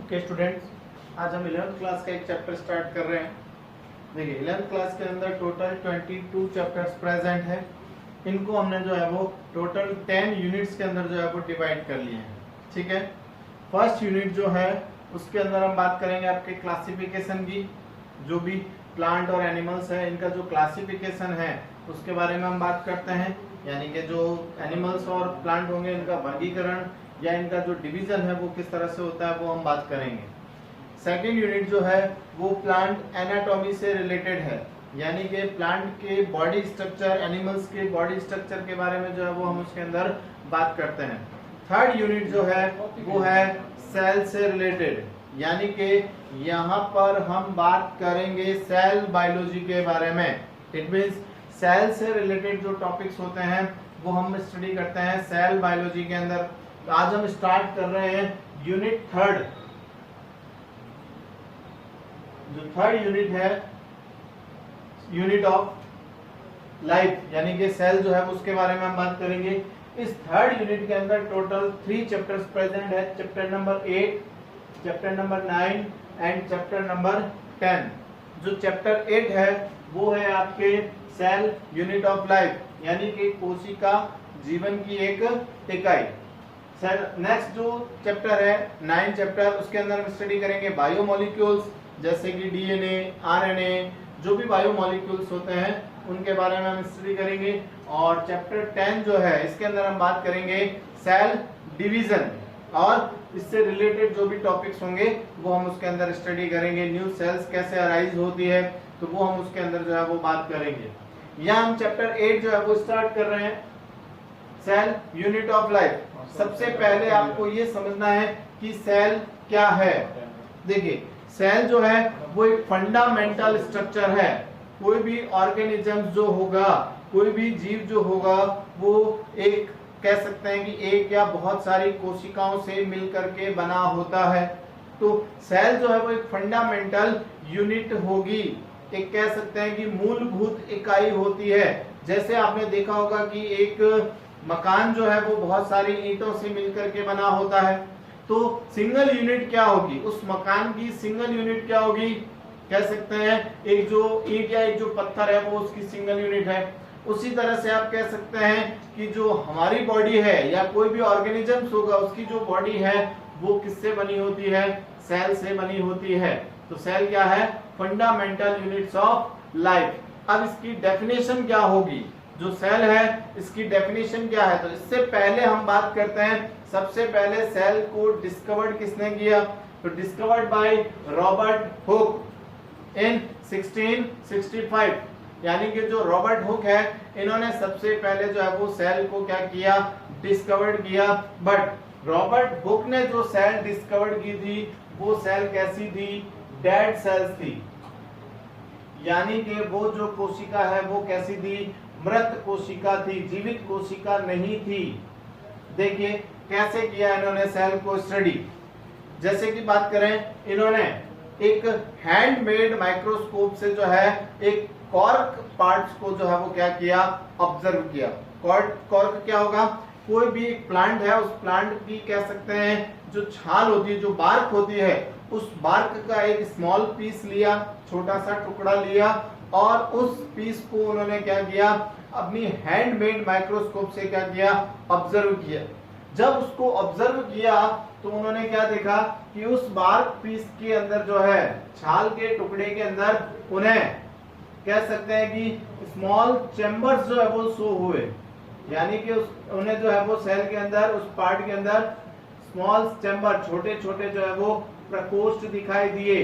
Okay students, आज हम 11th class का एक चैप्टर स्टार्ट कर रहे हैं। देखिए 11th क्लास के अंदर टोटल 22 चैप्टर्स प्रेजेंट है। इनको हमने जो है वो टोटल 10 यूनिट्स के अंदर जो है वो डिवाइड कर लिए हैं। ठीक है, फर्स्ट यूनिट जो है उसके अंदर हम बात करेंगे आपके क्लासिफिकेशन की। जो भी प्लांट और एनिमल्स है इनका जो क्लासिफिकेशन है उसके बारे में हम बात करते हैं, यानी कि जो एनिमल्स और प्लांट होंगे इनका वर्गीकरण या इनका जो डिवीजन है वो किस तरह से होता है वो हम बात करेंगे। सेकेंड यूनिट जो है वो प्लांट एनाटॉमी से रिलेटेड है, यानी कि प्लांट के बॉडी स्ट्रक्चर, एनिमल्स के बॉडी स्ट्रक्चर के बारे में जो है वो हम उसके अंदर बात करते हैं। थर्ड यूनिट जो है वो है सेल से रिलेटेड, यानी कि यहाँ पर हम बात करेंगे सेल बायोलॉजी के बारे में। इट मींस सेल से रिलेटेड जो टॉपिक्स होते हैं वो हम स्टडी करते हैं सेल बायोलॉजी के अंदर। तो आज हम स्टार्ट कर रहे हैं यूनिट थर्ड। जो थर्ड यूनिट है यूनिट ऑफ लाइफ, यानी कि सेल जो है उसके बारे में हम बात करेंगे। इस थर्ड यूनिट के अंदर टोटल 3 चैप्टर्स प्रेजेंट है, chapter number 8, chapter number 9 and chapter number 10। जो चैप्टर 8 है वो है आपके सेल यूनिट ऑफ लाइफ, यानी कि कोशिका जीवन की एक इकाई। नेक्स्ट जो चैप्टर है 9 चैप्टर, उसके अंदर हम स्टडी करेंगे बायोमोलिक्यूल्स, जैसे कि डीएनए, आरएनए, जो भी बायोमोलिक्यूल्स होते हैं उनके बारे में हम स्टडी करेंगे। और चैप्टर 10 जो है इसके अंदर हम बात करेंगे सेल डिवीजन, और इससे रिलेटेड जो भी टॉपिक्स होंगे वो हम उसके अंदर स्टडी करेंगे। न्यू सेल्स कैसे अराइज होती है तो वो हम उसके अंदर जो है वो बात करेंगे। यहाँ हम चैप्टर 8 जो है वो स्टार्ट कर रहे हैं सेल यूनिट ऑफ लाइफ। सबसे पहले आपको ये समझना है कि सेल क्या है। देखिए सेल जो है वो एक फंडामेंटल स्ट्रक्चर है। कोई भी ऑर्गेनिज्म जो होगा, कोई भी जीव जो होगा वो एक कह सकते हैं कि एक या बहुत सारी कोशिकाओं से मिलकर के बना होता है। तो सेल जो है वो एक फंडामेंटल यूनिट होगी, एक कह सकते हैं कि मूलभूत इकाई होती है। जैसे आपने देखा होगा कि एक मकान जो है वो बहुत सारी ईंटों से मिलकर के बना होता है, तो सिंगल यूनिट क्या होगी, उस मकान की सिंगल यूनिट क्या होगी, कह सकते हैं एक जो ईंट या एक जो पत्थर है वो उसकी सिंगल यूनिट है। उसी तरह से आप कह सकते हैं कि जो हमारी बॉडी है या कोई भी ऑर्गेनिज्म होगा उसकी जो बॉडी है वो किससे बनी होती है, सेल से बनी होती है। तो सेल क्या है, फंडामेंटल यूनिट्स ऑफ लाइफ। अब इसकी डेफिनेशन क्या होगी, जो सेल है इसकी डेफिनेशन क्या है। तो इससे पहले हम बात करते हैं, सबसे पहले सेल को डिस्कवर्ड किसने किया, तो डिस्कवर्ड बाय रॉबर्ट हुक इन 1665, यानी कि जो रॉबर्ट हुक है इन्होंने सबसे पहले जो है वो सेल को क्या किया, डिस्कवर्ड किया। बट रॉबर्ट हुक ने जो सेल डिस्कवर्ड की थी वो सेल कैसी थी, डेड सेल्स थी, यानी कि वो जो कोशिका है वो कैसी थी, मृत कोशिका थी, जीवित कोशिका नहीं थी। देखिए कैसे किया इन्होंने सेल को स्टडी। जैसे कि बात करें, इन्होंने एक हैंडमेड माइक्रोस्कोप से जो है एक कॉर्क पार्ट्स को जो है वो क्या किया, ऑब्जर्व किया। कॉर्क क्या होगा, कोई भी एक प्लांट है उस प्लांट की कह सकते हैं जो छाल होती है, जो बार्क होती है, उस बार्क का एक स्मॉल पीस लिया, छोटा सा टुकड़ा लिया, और उस पीस को उन्होंने क्या किया, अपनी हैंडमेड माइक्रोस्कोप से क्या किया, ऑब्जर्व किया। जब उसको ऑब्जर्व किया तो उन्होंने क्या देखा कि उस बार्क पीस के अंदर जो है, छाल के टुकड़े के अंदर उन्हें कह सकते हैं कि स्मॉल चैम्बर्स जो है वो शो हुए, यानी कि उन्हें जो है वो सेल के अंदर, उस पार्ट के अंदर स्मॉल चैम्बर, छोटे छोटे जो है वो प्रकोष्ठ दिखाई दिए।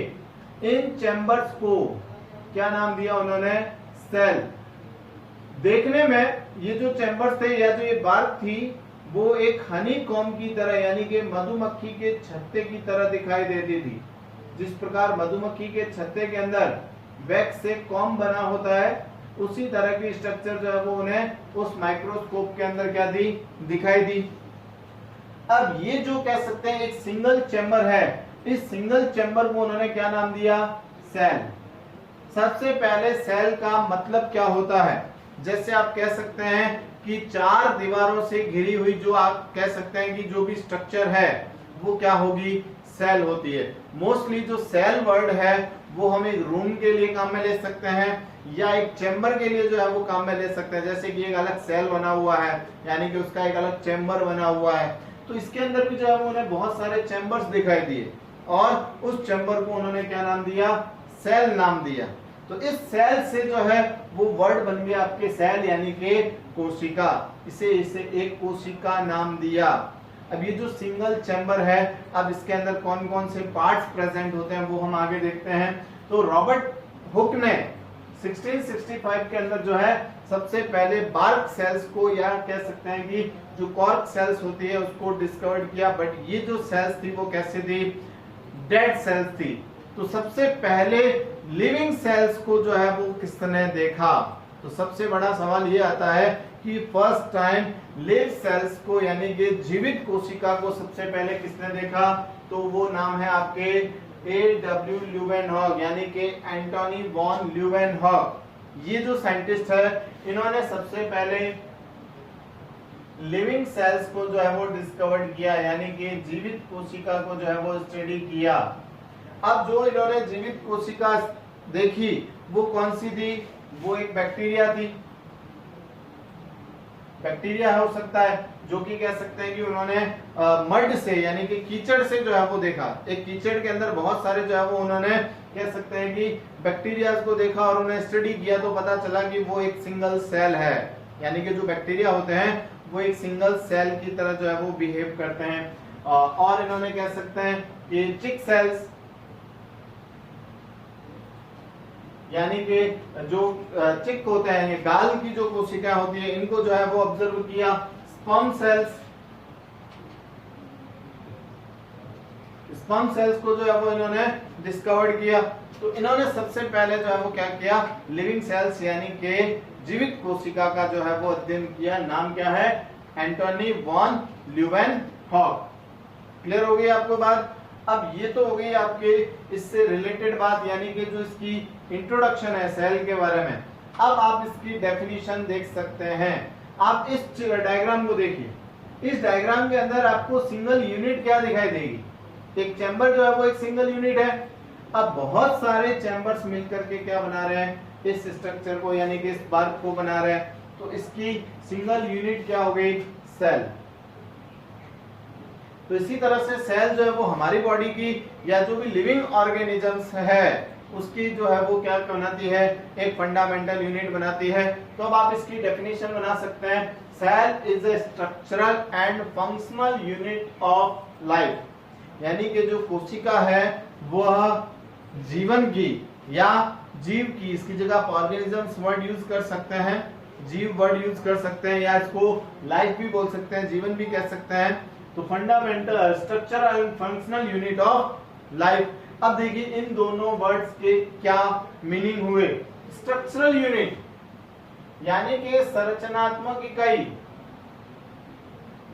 इन चैम्बर्स को क्या नाम दिया उन्होंने, सेल। देखने में ये जो चैम्बर्स थे या जो ये बार्क थी वो एक हनी कॉम्ब की तरह, यानी कि मधुमक्खी के छत्ते की तरह दिखाई देती थी। जिस प्रकार मधुमक्खी के छत्ते के अंदर वैक्स से कॉम्ब बना होता है, उसी तरह की स्ट्रक्चर जो है वो उन्हें उस माइक्रोस्कोप के अंदर क्या दी, दिखाई दी। अब ये जो कह सकते हैं एक सिंगल चैम्बर है, इस सिंगल चैम्बर को उन्होंने क्या नाम दिया, सेल। सबसे पहले सेल का मतलब क्या होता है, जैसे आप कह सकते हैं कि 4 दीवारों से घिरी हुई जो आप कह सकते हैं कि जो भी स्ट्रक्चर है वो क्या होगी, सेल होती है। मोस्टली जो सेल वर्ड है वो हम एक रूम के लिए काम में ले सकते हैं या एक चैम्बर के लिए जो है वो काम में ले सकते हैं। जैसे कि एक अलग सेल बना हुआ है यानी कि उसका एक अलग चैम्बर बना हुआ है, तो इसके अंदर भी जो है वो उन्हें बहुत सारे चैम्बर्स दिखाई दिए और उस चैम्बर को उन्होंने क्या नाम दिया, सेल नाम दिया। तो इस सेल से जो है वो वर्ड बन गया आपके सेल यानी कि कोशिका, इसे एक कोशिका नाम दिया। अब ये जो सिंगल चैम्बर है, अब इसके अंदर कौन कौन से पार्ट्स प्रेजेंट होते हैं वो हम आगे देखते हैं। तो रॉबर्ट हुक ने 1665 के अंदर जो है सबसे पहले बार्क सेल्स को या कह सकते हैं कि जो कॉर्क सेल्स होती है उसको डिस्कवर्ड किया, बट ये जो सेल्स थी वो कैसे थी, डेड सेल्स थी। तो सबसे पहले लिविंग सेल्स को जो है वो किसने देखा, तो सबसे बड़ा सवाल ये आता है कि फर्स्ट टाइम लिव सेल्स को यानी कि जीवित कोशिका को सबसे पहले किसने देखा, तो वो नाम है आपके A.W. ल्यूवेनहॉक यानी कि एंटोनी वॉन ल्यूवेनहॉक। ये जो साइंटिस्ट है इन्होंने सबसे पहले लिविंग सेल्स को जो है वो डिस्कवर्ड किया यानी कि जीवित कोशिका को जो है वो स्टडी किया। अब जो इन्होंने जीवित कोशिका देखी वो कौन सी थी, वो एक बैक्टीरिया थी। बैक्टीरिया हो सकता है जो कि कह सकते हैं कि उन्होंने मड से यानी कि कीचड़ से जो है वो देखा। एक कीचड़ के अंदर बहुत सारे जो है वो उन्होंने कह सकते हैं कि बैक्टीरिया को देखा और उन्हें स्टडी किया, तो पता चला कि वो एक सिंगल सेल है यानी कि जो बैक्टीरिया होते हैं वो एक सिंगल सेल की तरह जो है वो बिहेव करते हैं। और इन्होंने कह सकते हैं कि चिक सेल्स यानी कि जो चिक होते हैं ये गाल की जो कोशिकाएं होती है इनको जो है वो ऑब्जर्व किया। स्पर्म सेल्स को जो है वो इन्होंने डिस्कवर्ड किया। तो इन्होंने सबसे पहले जो है वो क्या किया, लिविंग सेल्स यानी कि जीवित कोशिका का जो है वो अध्ययन किया। नाम क्या है, एंटोनी वॉन ल्यूवेनहॉक। क्लियर हो गई आपको बात। अब ये तो हो गई आपके इससे रिलेटेड बात यानी कि जो इसकी इंट्रोडक्शन है सेल के बारे में। अब आप इसकी डेफिनेशन देख सकते हैं। आप इस डायग्राम को देखिए, इस डायग्राम के अंदर आपको सिंगल यूनिट क्या दिखाई देगी, एक चैम्बर जो है वो एक सिंगल यूनिट है। अब बहुत सारे चैम्बर्स मिलकर के क्या बना रहे हैं, इस स्ट्रक्चर को यानी कि इस बार्क को बना रहे हैं। तो इसकी सिंगल यूनिट क्या हो गई, सेल। तो इसी तरह से सेल जो है वो हमारी बॉडी की या जो भी लिविंग ऑर्गेनिजम्स है उसकी जो है वो क्या बनाती है, एक फंडामेंटल यूनिट बनाती है। तो अब आप इसकी डेफिनेशन बना सकते हैं, cell is a structural and functional unit of life. यानी कि जो कोशिका है वह जीवन की या जीव की, इसकी जगह आप ऑर्गेनिजम्स वर्ड यूज कर सकते हैं, जीव वर्ड यूज कर सकते हैं या इसको लाइफ भी बोल सकते हैं, जीवन भी कह सकते हैं। तो fundamental structural and functional unit of life. अब देखिए इन दोनों वर्ड्स के क्या मीनिंग हुए। स्ट्रक्चरल यूनिट यानी कि संरचनात्मक इकाई।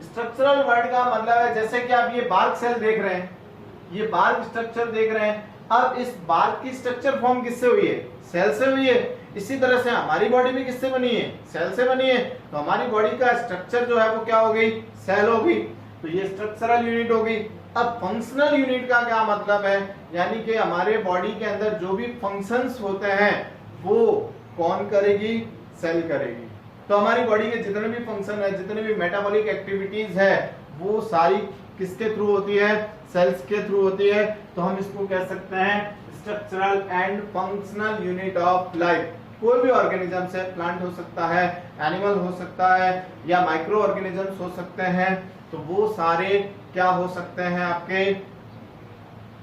स्ट्रक्चरल वर्ड का मतलब है जैसे कि आप ये बार्क सेल देख रहे हैं, ये बार्क स्ट्रक्चर देख रहे हैं। अब इस बार्क की स्ट्रक्चर फॉर्म किससे हुई है, सेल से हुई है। इसी तरह से हमारी बॉडी भी किससे बनी है, सेल से बनी है। तो हमारी बॉडी का स्ट्रक्चर जो है वो क्या हो गई, सेल हो गई। तो ये स्ट्रक्चरल यूनिट हो गई। अब फंक्शनल यूनिट का क्या मतलब है, यानी कि हमारे बॉडी के अंदर जो भी फंक्शंस होते हैं वो कौन करेगी, सेल करेगी। तो हमारी बॉडी के जितने भी फंक्शन है, जितने भी मेटाबॉलिक एक्टिविटीज है वो सारी किसके थ्रू होती है, सेल्स के थ्रू होती है। तो हम इसको कह सकते हैं structural and functional unit of life. कोई भी ऑर्गेनिज्म से, प्लांट हो सकता है, एनिमल हो सकता है या माइक्रो ऑर्गेनिजम्स हो सकते हैं, तो वो सारे क्या हो सकते हैं, आपके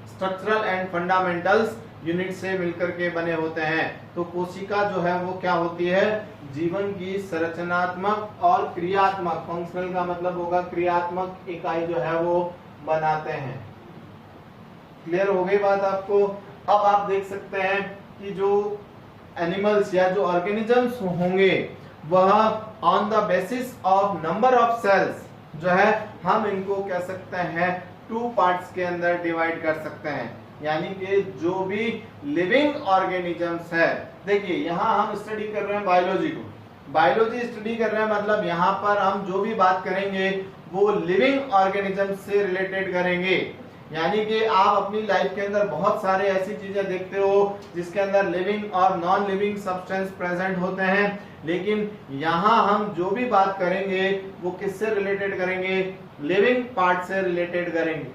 स्ट्रक्चरल एंड फंडामेंटल्स यूनिट से मिलकर के बने होते हैं। तो कोशिका जो है वो क्या होती है, जीवन की संरचनात्मक और क्रियात्मक, फंक्शनल का मतलब होगा क्रियात्मक इकाई जो है वो बनाते हैं। क्लियर हो गई बात आपको। अब आप देख सकते हैं कि जो एनिमल्स या जो ऑर्गेनिजम्स होंगे वह on the basis of number of cells जो है हम इनको कह सकते हैं टू पार्ट्स के अंदर डिवाइड कर सकते हैं। यानी कि जो भी लिविंग ऑर्गेनिजम्स है, देखिए यहाँ हम स्टडी कर रहे हैं बायोलॉजी को, बायोलॉजी स्टडी कर रहे हैं मतलब यहाँ पर हम जो भी बात करेंगे वो लिविंग ऑर्गेनिजम्स से रिलेटेड करेंगे। यानी कि आप अपनी लाइफ के अंदर बहुत सारे ऐसी चीजें देखते हो जिसके अंदर लिविंग और नॉन लिविंग सब्सटेंस प्रेजेंट होते हैं, लेकिन यहाँ हम जो भी बात करेंगे वो किससे रिलेटेड करेंगे, लिविंग पार्ट से रिलेटेड करेंगे।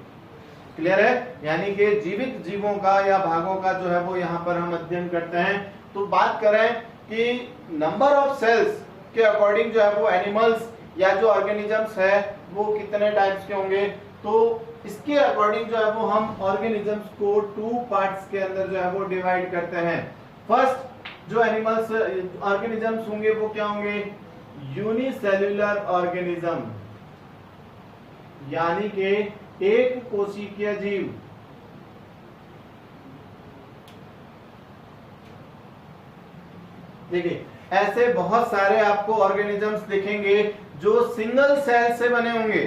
क्लियर है? यानी कि जीवित जीवों का या भागों का जो है वो यहाँ पर हम अध्ययन करते हैं। तो बात करें कि नंबर ऑफ सेल्स के अकॉर्डिंग जो है वो एनिमल्स या जो ऑर्गेनिजम्स है वो कितने टाइप्स के होंगे, तो इसके अकॉर्डिंग जो है वो हम ऑर्गेनिजम्स को 2 पार्ट्स के अंदर जो है वो डिवाइड करते हैं। फर्स्ट जो एनिमल्स ऑर्गेनिजम्स होंगे वो क्या होंगे, यूनिसेल्युलर ऑर्गेनिज्म, यानी कि एक कोशिकीय जीव। देखिए ऐसे बहुत सारे आपको ऑर्गेनिजम्स दिखेंगे जो सिंगल सेल से बने होंगे,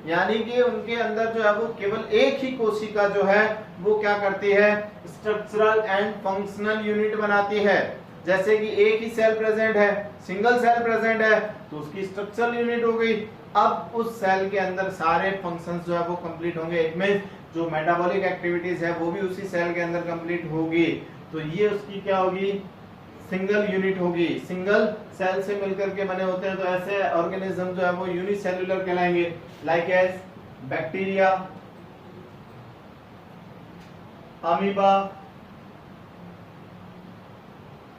यानी कि उनके अंदर जो है वो केवल एक ही कोशिका जो है वो क्या करती है, स्ट्रक्चरल एंड फंक्शनल यूनिट बनाती है। जैसे कि एक ही सेल प्रेजेंट है, सिंगल सेल प्रेजेंट है, तो उसकी स्ट्रक्चरल यूनिट हो गई। अब उस सेल के अंदर सारे फंक्शंस जो है वो कंप्लीट होंगे, इट मींस जो मेटाबॉलिक एक्टिविटीज है वो भी उसी सेल के अंदर कंप्लीट होगी। तो ये उसकी क्या होगी, सिंगल यूनिट होगी, सिंगल सेल से मिलकर के बने होते हैं। तो ऐसे ऑर्गेनिज्म जो है वो यूनिसेल्युलर कहलाएंगे, लाइक एज बैक्टीरिया, अमीबा,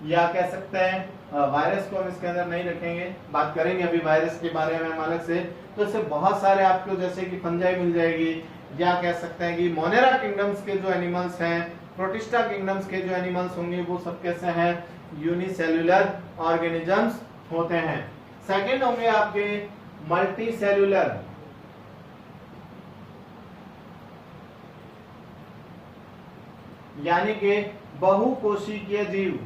या कह सकते हैं वायरस को हम इसके अंदर नहीं रखेंगे, बात करेंगे अभी वायरस के बारे में हम अलग से। तो इससे बहुत सारे आपको जैसे कि फंजाई मिल जाएगी, या कह सकते हैं कि मोनेरा किंगडम्स के जो एनिमल्स हैं, प्रोटिस्टा किंगडम्स के जो एनिमल्स होंगे वो सब कैसे हैं, यूनिसेल्युलर ऑर्गेनिजम्स होते हैं। सेकंड होंगे आपके मल्टी सेल्युलर, यानी कि बहुकोशिकीय जीव।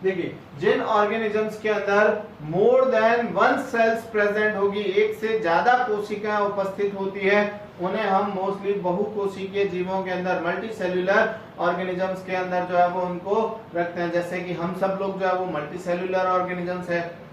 देखिए जिन ऑर्गेनिजम्स के अंदर मोर देन 1 सेल्स प्रेजेंट होगी, एक से ज्यादा कोशिकाएं उपस्थित होती है, उन्हें हम मोस्टली बहुकोशिकीय जीवों के अंदर, मल्टी सेल्युलर ऑर्गेनिजम्स के अंदर जो है वो उनको रखते हैं। जैसे कि हम सब लोग जो है वो मल्टी सेल्युलर ऑर्गेनिजम्स है,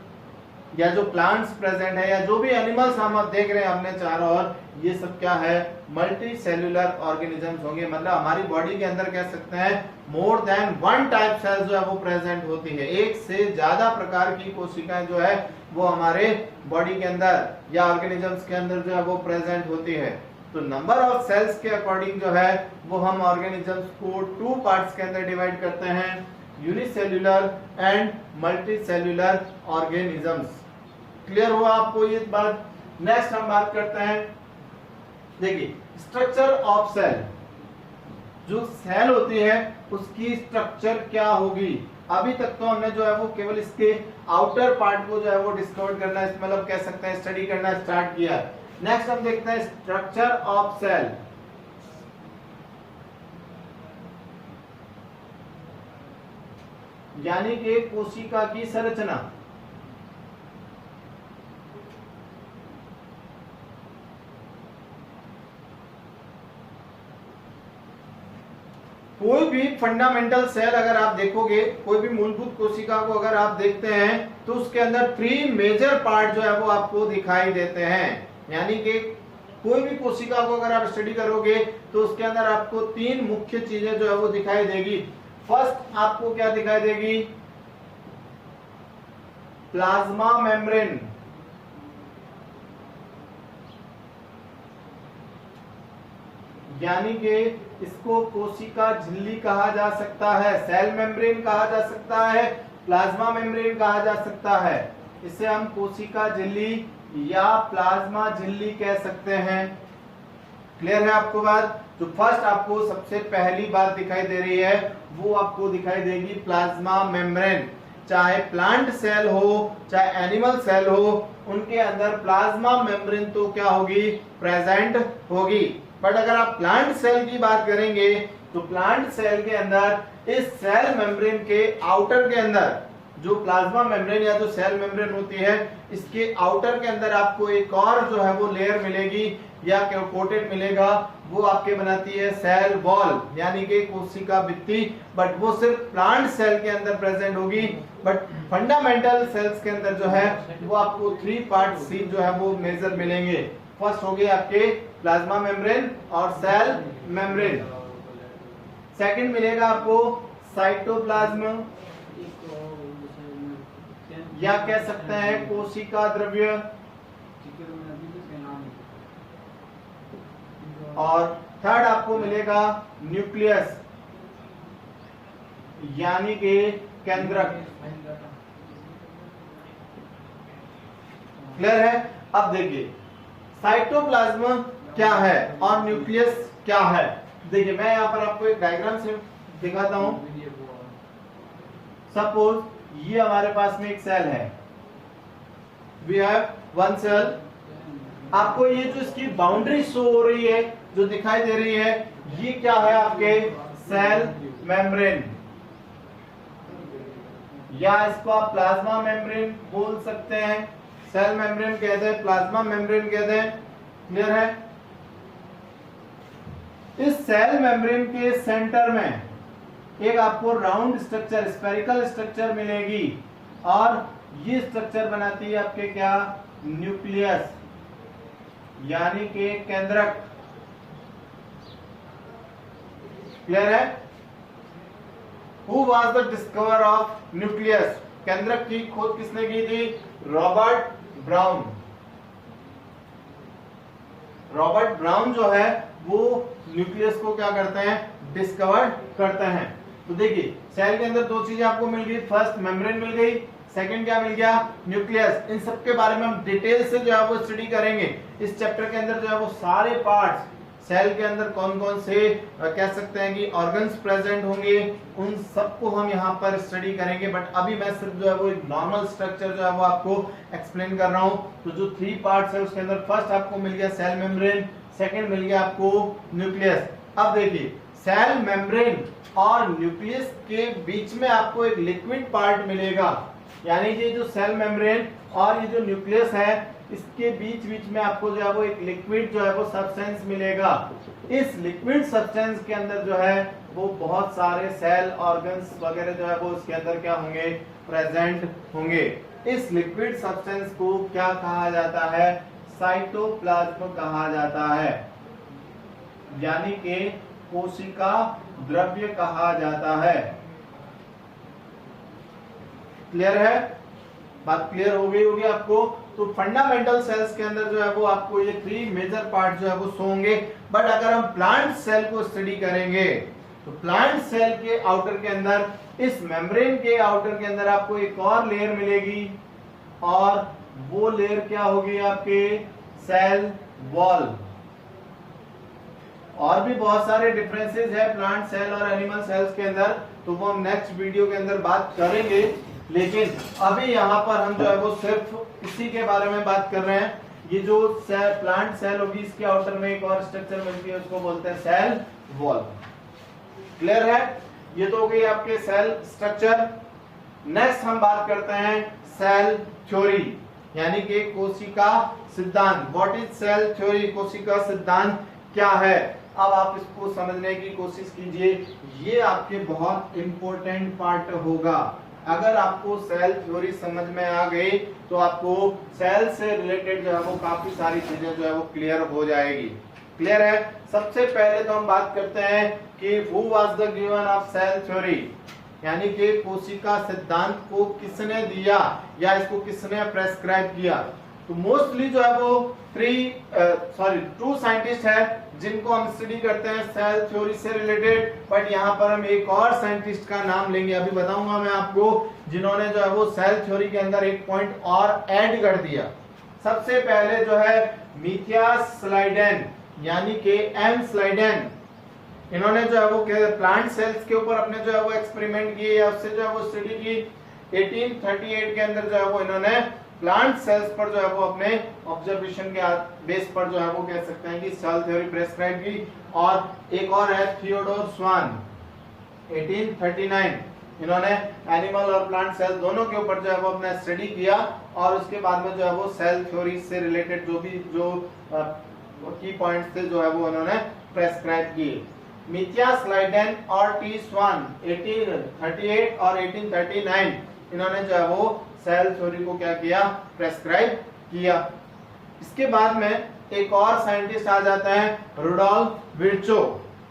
या जो प्लांट्स प्रेजेंट है, या जो भी एनिमल्स हम अब देख रहे हैं अपने चारों ओर, ये सब क्या है, मल्टी सेल्युलर ऑर्गेनिजम्स होंगे। मतलब हमारी बॉडी के अंदर कह सकते हैं मोर देन 1 टाइप सेल जो है वो प्रेजेंट होती है, एक से ज्यादा प्रकार की कोशिकाएं जो है वो हमारे बॉडी के अंदर या ऑर्गेनिजम्स के अंदर जो है वो प्रेजेंट होती है। तो नंबर ऑफ सेल्स के अकॉर्डिंग जो है वो हम ऑर्गेनिजम्स को 2 पार्ट्स के अंदर डिवाइड करते हैं, unicellular and multi cellular organisms. Clear हुआ आपको ये बात? नेक्स्ट हम बात करते हैं, देखिए स्ट्रक्चर ऑफ सेल। जो सेल होती है उसकी स्ट्रक्चर क्या होगी। अभी तक तो हमने जो है वो केवल इसके आउटर पार्ट को जो है वो डिस्कवर करना, मतलब कह सकते हैं स्टडी करना स्टार्ट किया। नेक्स्ट हम देखते हैं स्ट्रक्चर ऑफ सेल। यानी कि कोशिका की संरचना। कोई भी फंडामेंटल सेल अगर आप देखोगे, कोई भी मूलभूत कोशिका को अगर आप देखते हैं तो उसके अंदर 3 मेजर पार्ट जो है वो आपको दिखाई देते हैं। यानी कि कोई भी कोशिका को अगर आप स्टडी करोगे तो उसके अंदर आपको 3 मुख्य चीजें जो है वो दिखाई देगी। फर्स्ट आपको क्या दिखाई देगी, प्लाज्मा मेम्ब्रेन, यानी कि इसको कोशिका झिल्ली कहा जा सकता है, सेल मेम्ब्रेन कहा जा सकता है, प्लाज्मा मेम्ब्रेन कहा जा सकता है। इसे हम कोशिका झिल्ली या प्लाज्मा झिल्ली कह सकते हैं। क्लियर है आपको बात? तो फर्स्ट आपको सबसे पहली बात दिखाई दे रही है वो आपको दिखाई देगी प्लाज्मा मेम्ब्रेन। चाहे प्लांट सेल हो चाहे एनिमल सेल हो, उनके अंदर प्लाज्मा मेम्ब्रेन तो क्या होगी, प्रेजेंट होगी। बट अगर आप प्लांट सेल की बात करेंगे तो प्लांट सेल के अंदर इस सेल मेम्ब्रेन के आउटर के अंदर जो प्लाज्मा मेम्ब्रेन या जो सेल मेम्ब्रेन होती है, इसके आउटर के अंदर आपको एक और जो है वो लेयर मिलेगी या कोटेड मिलेगा, वो आपके बनाती है सेल वॉल यानी कि कोशिका भित्ति। बट वो सिर्फ प्लांट सेल के अंदर प्रेजेंट होगी, बट फंडामेंटल सेल्स के अंदर जो है वो आपको 3 पार्ट सीट जो है वो मेजर मिलेंगे। फर्स्ट हो गए आपके प्लाज्मा मेम्ब्रेन और सेल मेम्ब्रेन। सेकंड मिलेगा आपको साइटोप्लाज्म या कह सकते हैं कोशिका द्रव्य, और थर्ड आपको मिलेगा न्यूक्लियस यानी कि केंद्रक। क्लियर है? अब देखिए साइटोप्लाज्म क्या है और न्यूक्लियस क्या है। देखिए मैं यहाँ पर आपको एक डायग्राम से दिखाता हूं। सपोज ये हमारे पास में एक सेल है, वी हैव वन सेल। आपको ये जो इसकी बाउंड्री शो हो रही है, जो दिखाई दे रही है, ये क्या है आपके सेल मेम्ब्रेन, या इसको आप प्लाज्मा मेम्ब्रेन बोल सकते हैं। सेल मेम्ब्रेन कहते हैं, प्लाज्मा मेम्ब्रेन कहते हैं। क्लियर है? इस सेल मेम्ब्रेन के सेंटर में एक आपको राउंड स्ट्रक्चर, स्फेरिकल स्ट्रक्चर मिलेगी, और ये स्ट्रक्चर बनाती है आपके क्या, न्यूक्लियस यानी कि केंद्रक। क्लियर है? Who was the discoverer of nucleus? केंद्रक की खोज किसने की थी? Robert brown. रॉबर्ट ब्राउन जो है वो न्यूक्लियस को क्या करते हैं, डिस्कवर करते हैं। तो देखिए सेल के अंदर दो चीजें आपको मिल गई, फर्स्ट मेम्ब्रेन मिल गई, सेकंड क्या मिल गया, न्यूक्लियस। इन सब के बारे में हम डिटेल से जो है वो स्टडी करेंगे इस चैप्टर के अंदर। जो है वो सारे पार्ट्स, सेल के अंदर कौन कौन से कह सकते हैं कि ऑर्गन्स प्रेजेंट होंगे, उन सबको हम यहाँ पर स्टडी करेंगे। बट अभी मैं सिर्फ जो है वो एक नॉर्मल स्ट्रक्चर जो है वो आपको एक्सप्लेन कर रहा हूँ। तो जो 3 पार्ट्स है उसके अंदर फर्स्ट आपको मिल गया सेल मेम्ब्रेन, सेकंड मिल गया आपको न्यूक्लियस। अब देखिए सेल मेम्ब्रेन और न्यूक्लियस के बीच में आपको एक लिक्विड पार्ट मिलेगा, यानी कि जो सेल मेम्ब्रेन और ये जो न्यूक्लियस है, इसके बीच बीच में आपको जो है वो एक लिक्विड जो है वो सब्सटेंस मिलेगा। इस लिक्विड सब्सटेंस के अंदर जो है वो बहुत सारे सेल ऑर्गन्स वगैरह जो है वो उसके अंदर क्या होंगे, प्रेजेंट होंगे। इस लिक्विड सब्सटेंस को क्या कहा जाता है, साइटोप्लाज्म कहा जाता है, यानी कि कोशिका द्रव्य कहा जाता है। क्लियर है? बात क्लियर हो गई होगी आपको। तो फंडामेंटल सेल्स के अंदर जो है वो आपको ये 3 मेजर पार्ट जो है वो होंगे। बट अगर हम प्लांट सेल को स्टडी करेंगे तो प्लांट सेल के आउटर के अंदर, इस मेम्ब्रेन के आउटर के अंदर आपको एक और लेयर मिलेगी, और वो लेयर क्या होगी आपके, सेल वॉल। और भी बहुत सारे डिफरेंसेस है प्लांट सेल और एनिमल सेल्स के अंदर, तो वो हम नेक्स्ट वीडियो के अंदर बात करेंगे। लेकिन अभी यहाँ पर हम जो है वो सिर्फ इसी के बारे में बात कर रहे हैं। ये जो प्लांट सेल होगी, इसके आउटर में एक और स्ट्रक्चर मिलती है, उसको बोलते हैं सेल वॉल। क्लियर है? ये तो हो गई आपके सेल स्ट्रक्चर। नेक्स्ट हम बात करते हैं सेल थ्योरी, यानी कि कोशिका सिद्धांत। What is cell theory? कोशिका सिद्धांत क्या है? अब आप इसको समझने की कोशिश कीजिए, ये आपके बहुत इंपॉर्टेंट पार्ट होगा। अगर आपको सेल थ्योरी समझ में आ गई तो आपको सेल से रिलेटेड जो है वो काफी सारी चीजें जो है वो क्लियर हो जाएगी। क्लियर है? सबसे पहले तो हम बात करते हैं कि who was the given of cell theory, यानी कि कोशिका सिद्धांत को किसने दिया या इसको किसने प्रेस्क्राइब किया। तो मोस्टली जो है वो 2 साइंटिस्ट है जिनको हम स्टडी करते हैं सेल थ्योरी से रिलेटेड। बट यहाँ पर हम एक और साइंटिस्ट का नाम लेंगे, अभी बताऊंगा मैं आपको, जिन्होंने जो है वो सेल थ्योरी के अंदर एक पॉइंट और ऐड कर दिया। सबसे पहले जो है मिथियास स्लाइडेन, यानी कि एम स्लाइडेन। इन्होंने जो है वो प्लांट सेल्स के ऊपर अपने जो है वो एक्सपेरिमेंट किए या उससे जो है वो स्टडी की। 1838 के अंदर जो है वो इन्होंने प्लांट सेल्स पर जो है वो अपने ऑब्जर्वेशन के बेस पर जो है वो कह सकते हैं कि सेल थ्योरी प्रेस्क्राइब की। और एक और है थियोडोर स्वान, 1839। इन्होंने एनिमल और प्लांट सेल दोनों के ऊपर जो है वो अपना स्टडी किया और उसके बाद में जो है वो सेल थ्योरी से रिलेटेड जो की पॉइंट्स थे जो है वो उन्होंने प्रेस्क्राइब किए। मिथियास लाइडेन और टी स्वान 1838 और 1839 इन्होंने जो है वो सेल थ्योरी को क्या किया, प्रेस्क्राइब किया। इसके बाद में एक और साइंटिस्ट आ जाता है रुडोल्फ विर्चो,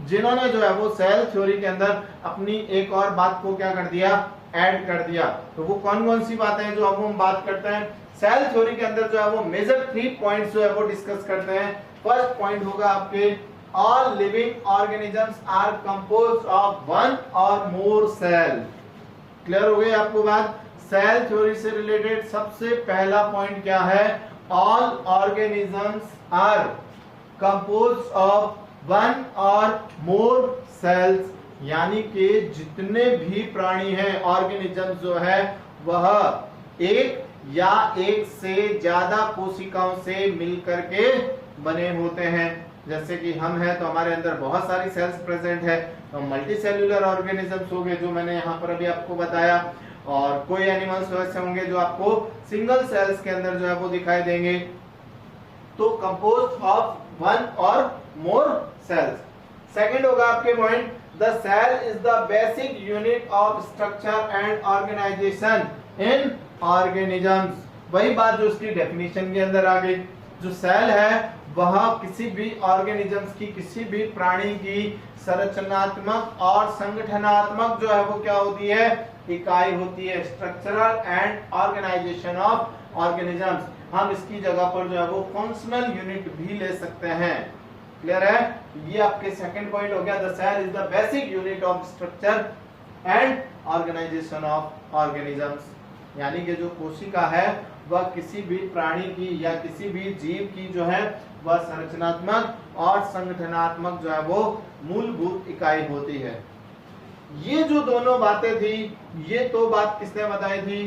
जिन्होंने जो है वो सेल थ्योरी के अंदर अपनी एक और बात को क्या कर दिया, ऐड कर दिया। तो वो कौन कौन सी बातें हैं जो अब हम बात करते हैं सेल थ्योरी के अंदर, जो है वो मेजर 3 पॉइंट्स जो है वो डिस्कस करते हैं। फर्स्ट पॉइंट होगा आपके all living organisms are composed of 1 or more cell. Clear हो गई आपको बात। सेल थ्योरी से रिलेटेड सबसे पहला पॉइंट क्या है, all organisms are composed of 1 or more sales, यानी कि जितने भी प्राणी हैं, ऑर्गेनिजम्स जो है वह एक या एक से ज्यादा कोशिकाओं से मिलकर के बने होते हैं। जैसे कि हम हैं तो हमारे अंदर बहुत सारी सेल्स प्रेजेंट है, तो मल्टी सेल्यूलर ऑर्गेनिजम्स हो गए जो मैंने यहाँ पर अभी आपको बताया, और कोई एनिमल्स वैसे होंगे जो आपको सिंगल सेल्स के अंदर जो है वो दिखाई देंगे। तो composed of 1 or more sales. Second होगा आपके point the cell is the basic unit of structure and organization in organisms. वही बात जो उसकी डेफिनेशन के अंदर आ गई। जो सेल है वह किसी भी ऑर्गेनिजम्स की, किसी भी प्राणी की संरचनात्मक और संगठनात्मक जो है वो क्या होती है, इकाई होती है। Structural and organization of organisms, हम इसकी जगह पर जो है वो फंक्शनल यूनिट भी ले सकते हैं। क्लियर है। ये आपके सेकंड पॉइंट हो गया the cell is the basic unit of structure and organization of organisms, यानी कि जो कोशिका है वह किसी भी प्राणी की या किसी भी जीव की जो है वह संरचनात्मक और संगठनात्मक जो है वो मूलभूत इकाई होती है। ये जो दोनों बातें थी, ये तो बात किसने बताई थी,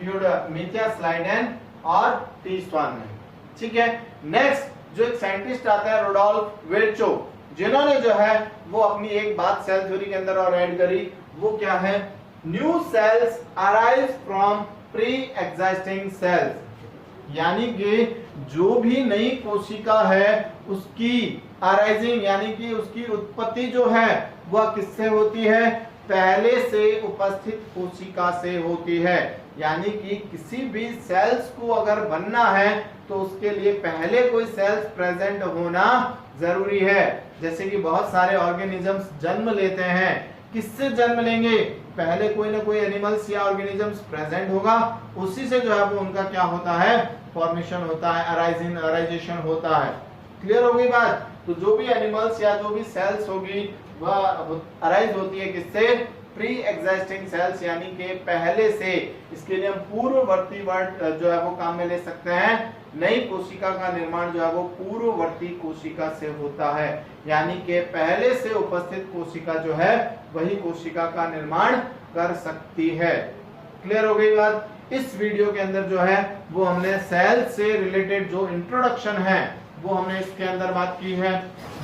मिथियास लाइडेन और टी स्वान ने। ठीक है। नेक्स्ट जो एक साइंटिस्ट आता है रुडोल्फ विर्चो, जिन्होंने जो है वो अपनी एक बात सेल थ्योरी के अंदर और ऐड करी, वो क्या है, new sales arise from pre existing cells, यानी कि जो भी नई कोशिका है उसकी अराइजिंग यानी कि उसकी उत्पत्ति जो है वह किससे होती है, पहले से उपस्थित कोशिका से होती है। यानी कि किसी भी सेल्स को अगर बनना है तो उसके लिए पहले कोई सेल्स प्रेजेंट होना जरूरी है। जैसे कि बहुत सारे ऑर्गेनिजम्स जन्म लेते हैं, किससे जन्म लेंगे, पहले कोई ना कोई एनिमल्स या ऑर्गेनिजम्स प्रेजेंट होगा, उसी से जो है वो उनका क्या होता है, फॉर्मेशन होता है, अराइजेशन होता है। क्लियर हो गई बात। तो जो भी एनिमल्स या जो भी सेल्स होगी वह अराइज होती है किससे, प्री एग्जिस्टिंग सेल्स, यानी कि पहले से। इसके लिए हम पूर्ववर्ती वर्ड जो है वो काम में ले सकते हैं। नई कोशिका का निर्माण जो है वो पूर्ववर्ती कोशिका से होता है, यानी कि पहले से उपस्थित कोशिका जो है वही कोशिका का निर्माण कर सकती है। क्लियर हो गई बात। इस वीडियो के अंदर जो है वो हमने सेल से रिलेटेड जो इंट्रोडक्शन है वो हमने इसके अंदर बात की है।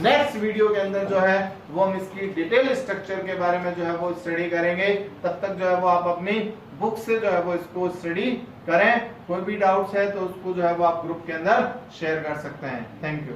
नेक्स्ट वीडियो के अंदर जो है वो हम इसकी डिटेल स्ट्रक्चर के बारे में जो है वो स्टडी करेंगे। तब तक जो है वो आप अपनी बुक से जो है वो इसको स्टडी करें। कोई भी डाउट्स है तो उसको जो है वो आप ग्रुप के अंदर शेयर कर सकते हैं। Thank you.